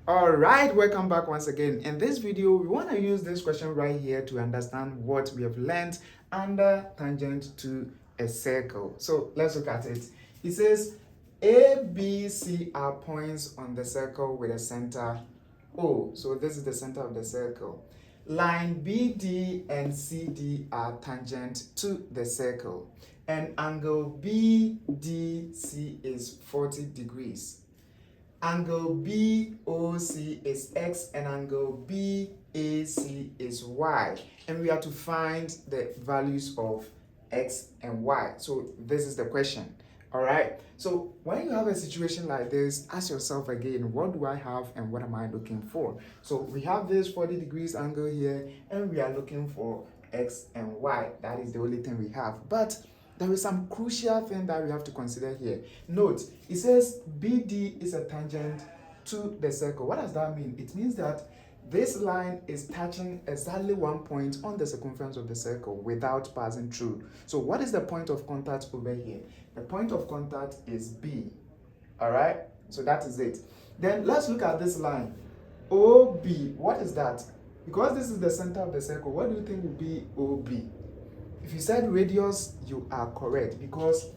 All right, welcome back once again. In this video, we want to use this question right here to understand what we have learned under tangent to a circle. So let's look at it. It says A, B, C are points on the circle with a center O. So this is the center of the circle. Line BD and CD are tangent to the circle. And angle BDC is 40 degrees. Angle BOC is X and angle BAC is Y. And we have to find the values of X and Y. So this is the question. All right. So when you have a situation like this, ask yourself again, what do I have and what am I looking for? So we have this 40 degrees angle here and we are looking for X and Y. That is the only thing we have. But there is some crucial thing that we have to consider here. Note, it says BD is a tangent to the circle. What does that mean? It means that this line is touching exactly one point on the circumference of the circle without passing through. So what is the point of contact over here? The point of contact is B. All right? So that is it. Then let's look at this line. OB, what is that? Because this is the center of the circle, what do you think will be OB? If you said radius, you are correct because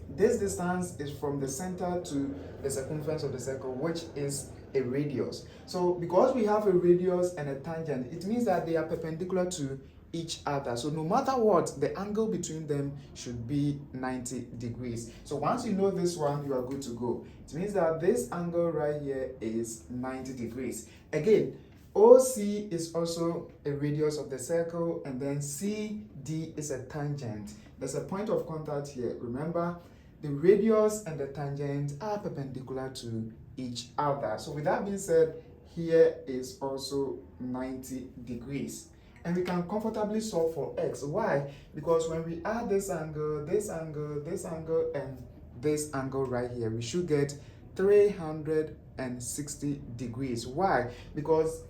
this distance is from the center to the circumference of the circle, which is a radius. So because we have a radius and a tangent, it means that they are perpendicular to each other. So no matter what, the angle between them should be 90 degrees. So once you know this one, you are good to go. It means that this angle right here is 90 degrees. Again, OC is also a radius of the circle, and then CD is a tangent. There's a point of contact here. Remember, the radius and the tangent are perpendicular to each other. So with that being said, here is also 90 degrees. And we can comfortably solve for x. Why? Because when we add this angle, this angle, this angle, and this angle right here, we should get 360 degrees. Why? Because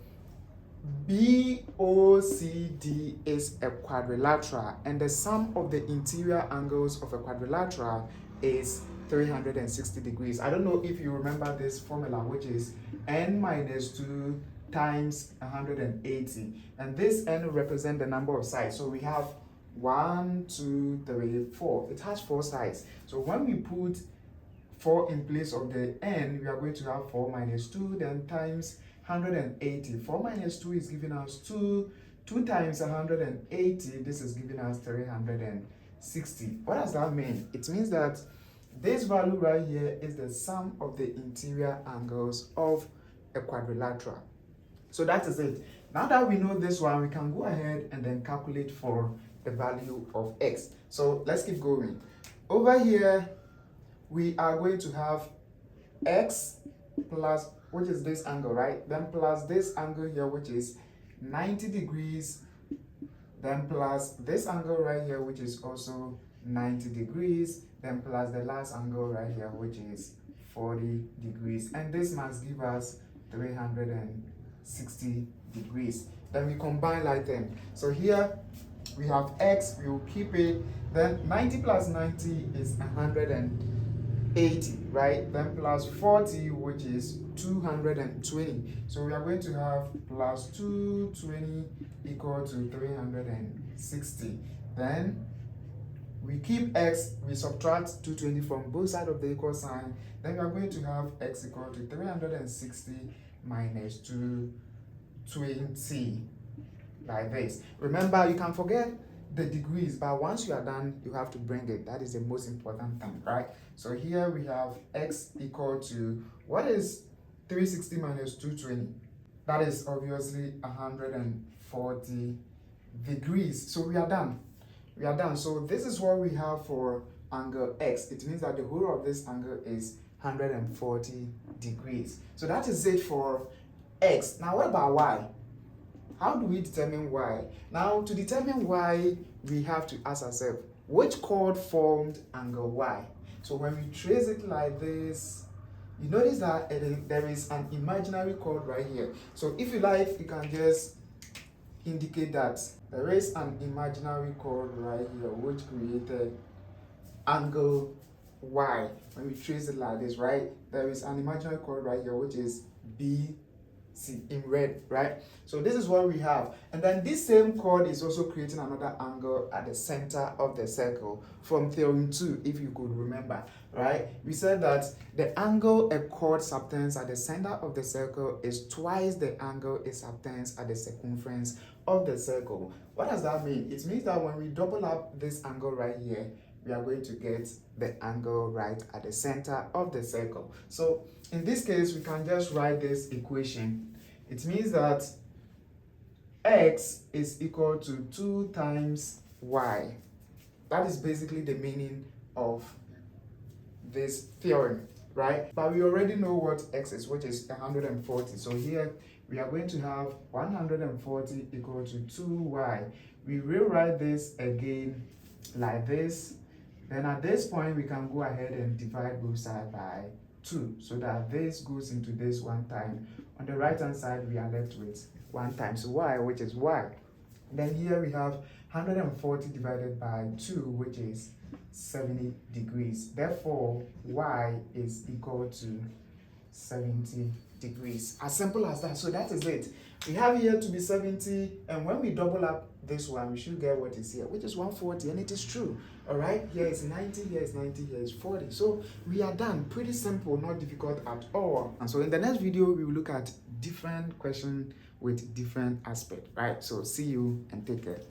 BOCD is a quadrilateral, and the sum of the interior angles of a quadrilateral is 360 degrees. I don't know if you remember this formula, which is n minus 2 times 180, and this n represents the number of sides. So we have 1, 2, 3, 4. It has 4 sides. So when we put 4 in place of the n, we are going to have 4 minus 2, then times 180. 4 minus 2 is giving us 2. 2 times 180, this is giving us 360. What does that mean? It means that this value right here is the sum of the interior angles of a quadrilateral. So that is it. Now that we know this one, we can go ahead and then calculate for the value of x. So let's keep going. Over here, we are going to have x plus, which is this angle, right? Then plus this angle here, which is 90 degrees. Then plus this angle right here, which is also 90 degrees. Then plus the last angle right here, which is 40 degrees. And this must give us 360 degrees. Then we combine like them. So here we have x, we will keep it. Then 90 plus 90 is 180, right? Then plus 40, which is 220. So we are going to have plus 220 equal to 360. Then we keep x, we subtract 220 from both sides of the equal sign. Then we are going to have x equal to 360 minus 220, like this. Remember, you can forget the degrees, but once you are done, you have to bring it. That is the most important thing, right? So here we have x equal to, what is 360 minus 220? That is obviously 140 degrees. So we are done. We are done. So this is what we have for angle x. It means that the whole of this angle is 140 degrees. So that is it for x. Now what about y? How do we determine y? Now to determine y, we have to ask ourselves, which chord formed angle y? So when we trace it like this, you notice that there is an imaginary chord right here. So if you like, you can just indicate that there is an imaginary chord right here which created angle y. When we trace it like this, right, there is an imaginary chord right here which is B See, in red, right? So this is what we have. And then this same chord is also creating another angle at the center of the circle from Theorem 2, if you could remember, right? We said that the angle a chord subtends at the center of the circle is twice the angle it subtends at the circumference of the circle. What does that mean? It means that when we double up this angle right here, we are going to get the angle right at the center of the circle. So in this case, we can just write this equation. It means that x is equal to 2 times y. That is basically the meaning of this theorem, right? But we already know what x is, which is 140. So here we are going to have 140 equal to 2y. We rewrite this again like this. Then at this point, we can go ahead and divide both sides by 2, so that this goes into this one time. On the right hand side, we are left with 1 times y, which is y. Then here we have 140 divided by 2, which is 70 degrees. Therefore, y is equal to 70 degrees. As simple as that. So that is it. We have here to be 70, and when we double up this one, we should get what is here, which is 140, and it is true. All right, here is 90, here is 90, here is 40. So we are done. Pretty simple, not difficult at all. And so in the next video, we will look at different questions with different aspects, right? So see you and take care.